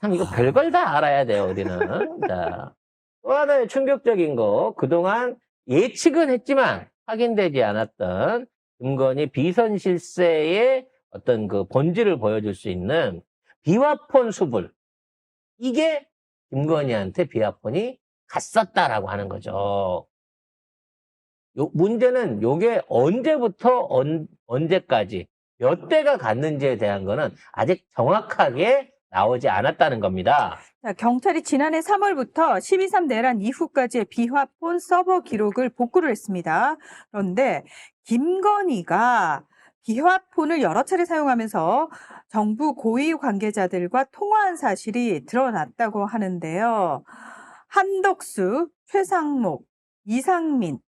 참 이거 별걸 다 알아야 돼요, 우리는. 자, 또 하나의 충격적인 거, 그동안 예측은 했지만 확인되지 않았던 김건희 비선 실세의 어떤 그 본질을 보여줄 수 있는 비화폰 수불. 이게 김건희한테 비화폰이 갔었다라고 하는 거죠. 문제는 요게 언제부터 언제까지 몇 대가 갔는지에 대한 거는 아직 정확하게 나오지 않았다는 겁니다. 자, 경찰이 지난해 3월부터 12.3 내란 이후까지의 비화폰 서버 기록을 복구를 했습니다. 그런데 김건희가 비화폰을 여러 차례 사용하면서 정부 고위 관계자들과 통화한 사실이 드러났다고 하는데요. 한덕수, 최상목, 이상민,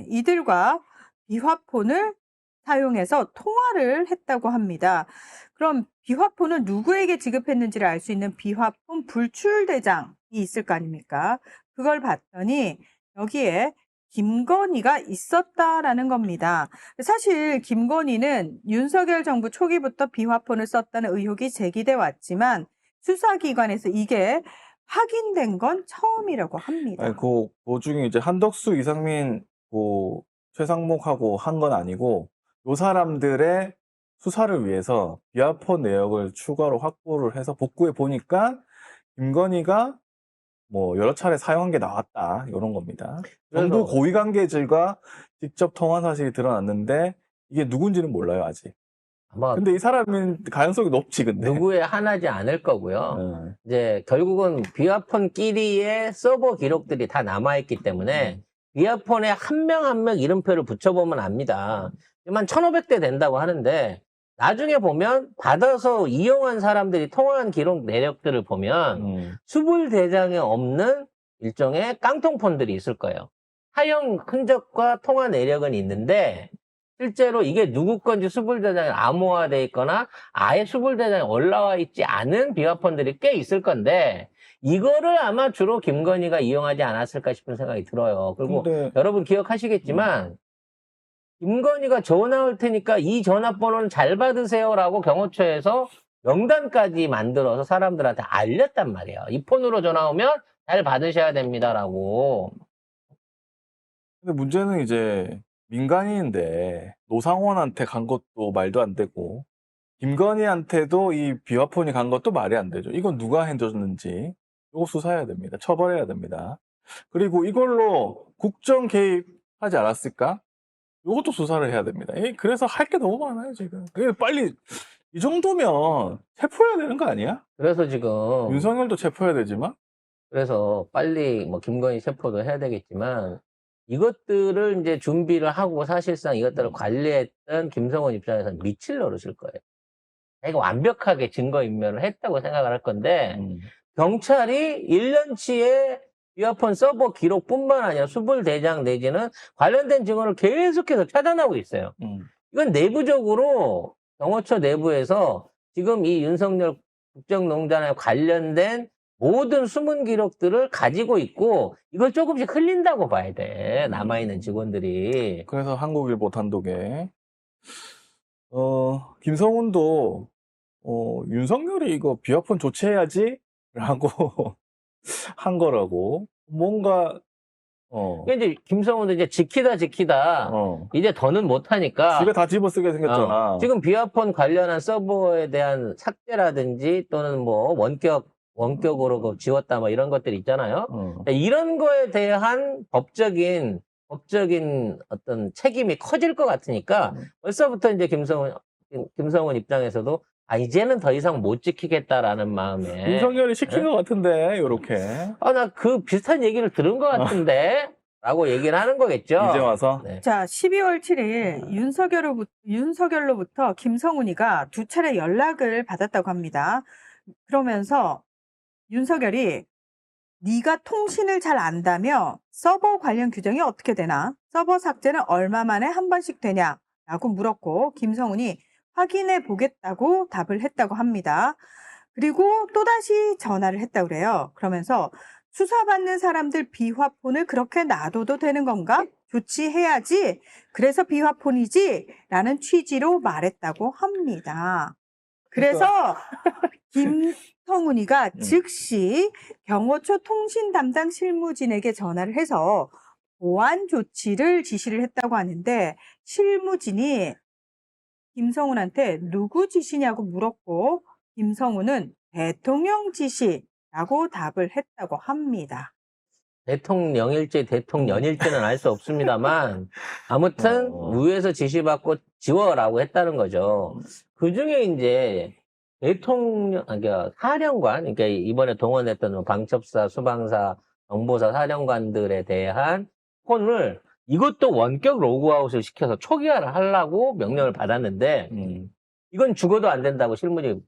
이들과 비화폰을 사용해서 통화를 했다고 합니다. 그럼 비화폰은 누구에게 지급했는지를 알 수 있는 비화폰 불출대장이 있을 거 아닙니까? 그걸 봤더니 여기에 김건희가 있었다라는 겁니다. 사실 김건희는 윤석열 정부 초기부터 비화폰을 썼다는 의혹이 제기돼 왔지만 수사기관에서 이게 확인된 건 처음이라고 합니다. 아니, 그 중에 이제 한덕수, 이상민, 최상목하고 한 건 아니고 요 사람들의 수사를 위해서 비화폰 내역을 추가로 확보를 해서 복구해 보니까 김건희가 뭐 여러 차례 사용한 게 나왔다 이런 겁니다. 정부 고위 관계자들과 직접 통화 사실이 드러났는데 이게 누군지는 몰라요 아직. 아마 근데 이 사람은 가능성이 높지 근데. 누구의 하나지 않을 거고요. 이제 결국은 비화폰끼리의 서버 기록들이 다 남아있기 때문에 비화폰에 한 명 한 명 이름표를 붙여보면 압니다. 한 1,500대 된다고 하는데 나중에 보면 받아서 이용한 사람들이 통화한 기록 내역들을 보면 수불 대장에 없는 일종의 깡통폰들이 있을 거예요. 사용 흔적과 통화 내역은 있는데 실제로 이게 누구 건지 수불 대장에 암호화되어 있거나 아예 수불 대장에 올라와 있지 않은 비화폰들이 꽤 있을 건데 이거를 아마 주로 김건희가 이용하지 않았을까 싶은 생각이 들어요. 그리고 근데 여러분 기억하시겠지만 김건희가 전화 올 테니까 이 전화번호는 잘 받으세요라고 경호처에서 명단까지 만들어서 사람들한테 알렸단 말이에요. 이 폰으로 전화 오면 잘 받으셔야 됩니다라고. 근데 문제는 이제 민간인인데 노상원한테 간 것도 말도 안 되고 김건희한테도 이 비화폰이 간 것도 말이 안 되죠. 이건 누가 해줬는지 이거 수사해야 됩니다. 처벌해야 됩니다. 그리고 이걸로 국정 개입하지 않았을까? 이것도 수사를 해야 됩니다. 그래서 할 게 너무 많아요 지금. 빨리 이 정도면 체포해야 되는 거 아니야? 그래서 지금 윤석열도 체포해야 되지만 그래서 빨리 뭐 김건희 체포도 해야 되겠지만 이것들을 이제 준비를 하고 사실상 이것들을 관리했던 김성원 입장에서는 미칠 노릇일 거예요. 자기가 완벽하게 증거인멸을 했다고 생각을 할 건데 경찰이 1년치의 비화폰 서버 기록뿐만 아니라 수불 대장 내지는 관련된 증언을 계속해서 차단하고 있어요. 이건 내부적으로 경호처 내부에서 지금 이 윤석열 국정농단에 관련된 모든 숨은 기록들을 가지고 있고 이걸 조금씩 흘린다고 봐야 돼. 남아있는 직원들이. 그래서 한국일보 단독에 김성훈도 윤석열이 이거 비화폰 조치해야지 라고 한 거라고 뭔가 이제 김성훈도 이제 지키다 이제 더는 못하니까 지가 다 집어쓰게 생겼잖아. 지금 비화폰 관련한 서버에 대한 삭제라든지 또는 뭐 원격으로 지웠다 뭐 이런 것들 있잖아요. 이런 거에 대한 법적인 어떤 책임이 커질 것 같으니까 벌써부터 이제 김성훈 입장에서도 이제는 더 이상 못 지키겠다라는 마음에 윤석열이 시킨 것 같은데 요렇게 나 그 비슷한 얘기를 들은 것 같은데 라고 얘기를 하는 거겠죠. 이제 와서 네. 자, 12월 7일 윤석열로부터 김성훈이가 2차례 연락을 받았다고 합니다. 그러면서 윤석열이 네가 통신을 잘 안다며 서버 관련 규정이 어떻게 되나? 서버 삭제는 얼마 만에 한 번씩 되냐? 라고 물었고 김성훈이 확인해 보겠다고 답을 했다고 합니다. 그리고 또다시 전화를 했다고 그래요. 그러면서 수사받는 사람들 비화폰을 그렇게 놔둬도 되는 건가? 조치해야지. 그래서 비화폰이지. 라는 취지로 말했다고 합니다. 그래서 김성훈이가 즉시 경호처 통신 담당 실무진에게 전화를 해서 보안 조치를 지시를 했다고 하는데 실무진이 김성훈한테 누구 지시냐고 물었고 김성훈은 대통령 지시라고 답을 했다고 합니다. 대통령일지 대통령일지는 알 수 없습니다만 아무튼 위에서 지시받고 지워라고 했다는 거죠. 그 중에 이제 대통령, 그러니까 사령관, 그러니까 이번에 동원했던 방첩사, 수방사, 정보사 사령관들에 대한 폰을 이것도 원격 로그아웃을 시켜서 초기화를 하려고 명령을 받았는데 이건 죽어도 안 된다고 실무진이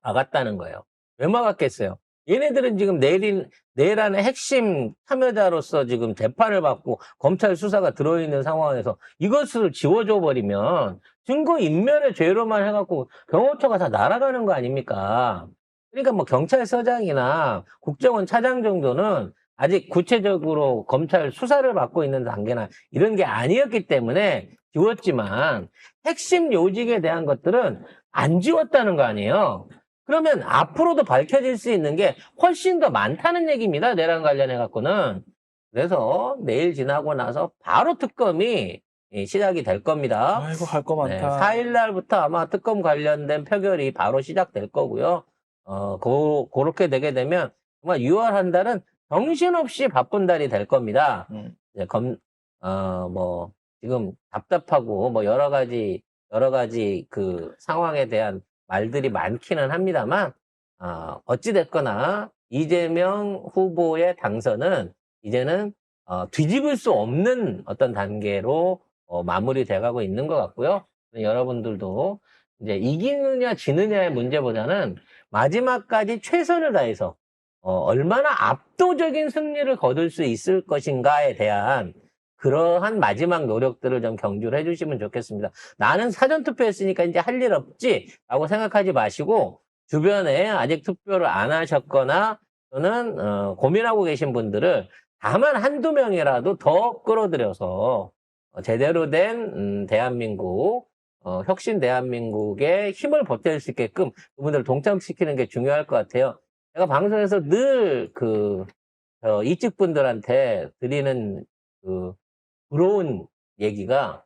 막았다는 거예요. 왜 막았겠어요? 얘네들은 지금 내일 안에 핵심 참여자로서 지금 재판을 받고 검찰 수사가 들어있는 상황에서 이것을 지워줘 버리면 증거 인멸의 죄로만 해갖고 경호처가 다 날아가는 거 아닙니까? 그러니까 뭐 경찰서장이나 국정원 차장 정도는 아직 구체적으로 검찰 수사를 받고 있는 단계나 이런 게 아니었기 때문에 지웠지만 핵심 요직에 대한 것들은 안 지웠다는 거 아니에요. 그러면 앞으로도 밝혀질 수 있는 게 훨씬 더 많다는 얘기입니다. 내란 관련해 갖고는. 그래서 내일 지나고 나서 바로 특검이 시작이 될 겁니다. 아이고, 할 거 네, 많다. 4일 날부터 아마 특검 관련된 표결이 바로 시작될 거고요. 그렇게 되게 되면 정말 6월 한 달은 정신없이 바쁜 달이 될 겁니다. 이제 뭐 지금 답답하고 뭐 여러 가지 그 상황에 대한 말들이 많기는 합니다만 어찌됐거나 이재명 후보의 당선은 이제는 뒤집을 수 없는 어떤 단계로 마무리돼 가고 있는 것 같고요. 여러분들도 이제 이기느냐 지느냐의 문제보다는 마지막까지 최선을 다해서 얼마나 압도적인 승리를 거둘 수 있을 것인가에 대한 그러한 마지막 노력들을 좀 경주를 해주시면 좋겠습니다. 나는 사전투표했으니까 이제 할 일 없지 라고 생각하지 마시고 주변에 아직 투표를 안 하셨거나 또는 고민하고 계신 분들을 다만 한두 명이라도 더 끌어들여서 제대로 된 대한민국, 혁신 대한민국의 힘을 보탤 수 있게끔 그분들을 동참시키는 게 중요할 것 같아요. 제가 방송에서 늘 이직 분들한테 드리는 부러운 얘기가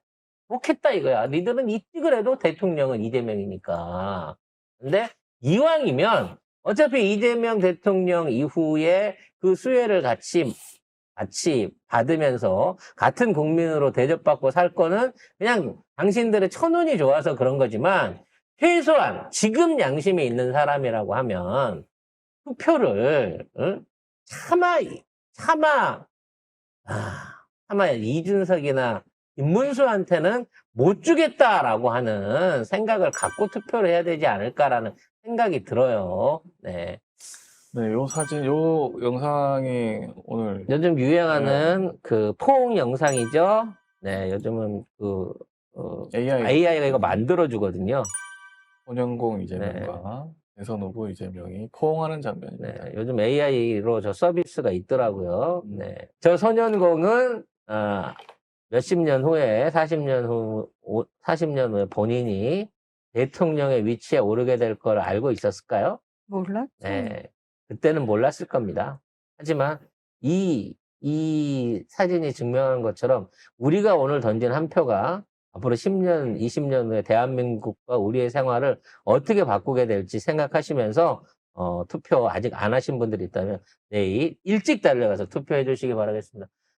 좋겠다 이거야. 니들은 이직을 해도 대통령은 이재명이니까. 근데 이왕이면 어차피 이재명 대통령 이후에 그 수혜를 같이 받으면서 같은 국민으로 대접받고 살 거는 그냥 당신들의 천운이 좋아서 그런 거지만 최소한 지금 양심이 있는 사람이라고 하면 투표를 차마 이준석이나 김문수한테는 못 주겠다라고 하는 생각을 갖고 투표를 해야 되지 않을까라는 생각이 들어요. 네. 네, 요 사진, 요 영상이 오늘 요즘 유행하는 그 포옹 영상이죠. 네, 요즘은 AI가 이거 만들어주거든요. 원영공 이재명과 대선 후보 이재명이 포옹하는 장면입니다. 네, 요즘 AI로 저 서비스가 있더라고요. 네. 저 소년공은, 몇십 년 후에, 40년 후에 본인이 대통령의 위치에 오르게 될 걸 알고 있었을까요? 몰랐죠. 네. 그때는 몰랐을 겁니다. 하지만 이 사진이 증명하는 것처럼 우리가 오늘 던진 한 표가 앞으로 10년, 20년 후에 대한민국과 우리의 생활을 어떻게 바꾸게 될지 생각하시면서 투표 아직 안 하신 분들이 있다면 내일 일찍 달려가서 투표해 주시기 바라겠습니다.